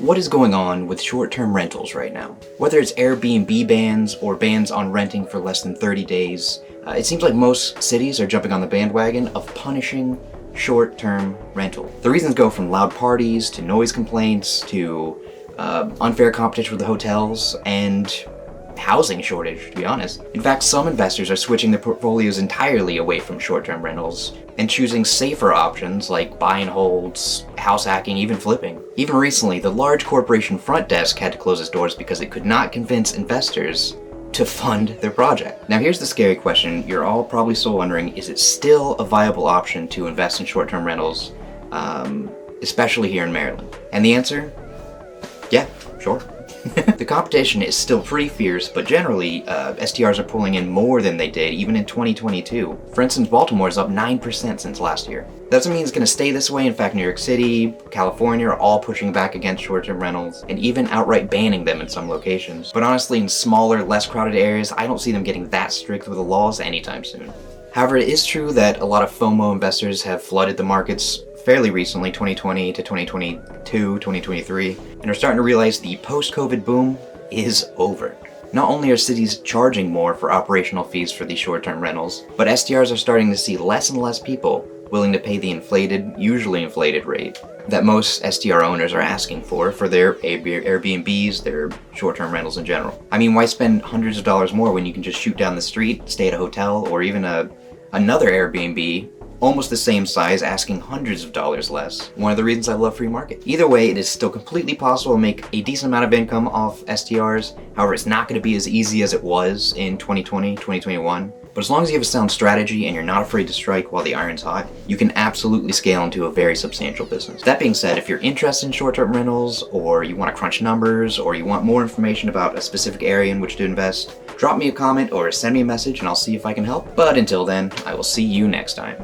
what is going on with short-term rentals right now? Whether it's Airbnb bans or bans on renting for less than 30 days, it seems like most cities are jumping on the bandwagon of punishing short-term rental. The reasons go from loud parties to noise complaints to unfair competition with the hotels and housing shortage, to be honest. In fact, some investors are switching their portfolios entirely away from short-term rentals and choosing safer options like buy and holds, house hacking, even flipping. Even recently, the large corporation front desk had to close its doors because it could not convince investors to fund their project. Now here's the scary question you're all probably still wondering, is it still a viable option to invest in short-term rentals, especially here in Maryland? And the answer? Yeah, sure. The competition is still pretty fierce, but generally, STRs are pulling in more than they did even in 2022. For instance, Baltimore is up 9% since last year. That doesn't mean it's going to stay this way. In fact, New York City, California are all pushing back against short-term rentals and even outright banning them in some locations. But honestly, in smaller, less crowded areas, I don't see them getting that strict with the laws anytime soon. However, it is true that a lot of FOMO investors have flooded the markets fairly recently, 2020 to 2022, 2023, and are starting to realize the post-COVID boom is over. Not only are cities charging more for operational fees for these short-term rentals, but STRs are starting to see less and less people willing to pay the usually inflated rate that most STR owners are asking for their Airbnbs, their short-term rentals in general. I mean, why spend hundreds of dollars more when you can just shoot down the street, stay at a hotel, or even another Airbnb almost the same size, asking hundreds of dollars less? One of the reasons I love free market. Either way, it is still completely possible to make a decent amount of income off STRs. However, it's not going to be as easy as it was in 2020, 2021. But as long as you have a sound strategy and you're not afraid to strike while the iron's hot, you can absolutely scale into a very substantial business. That being said, if you're interested in short-term rentals, or you want to crunch numbers, or you want more information about a specific area in which to invest, drop me a comment or send me a message and I'll see if I can help. But until then, I will see you next time.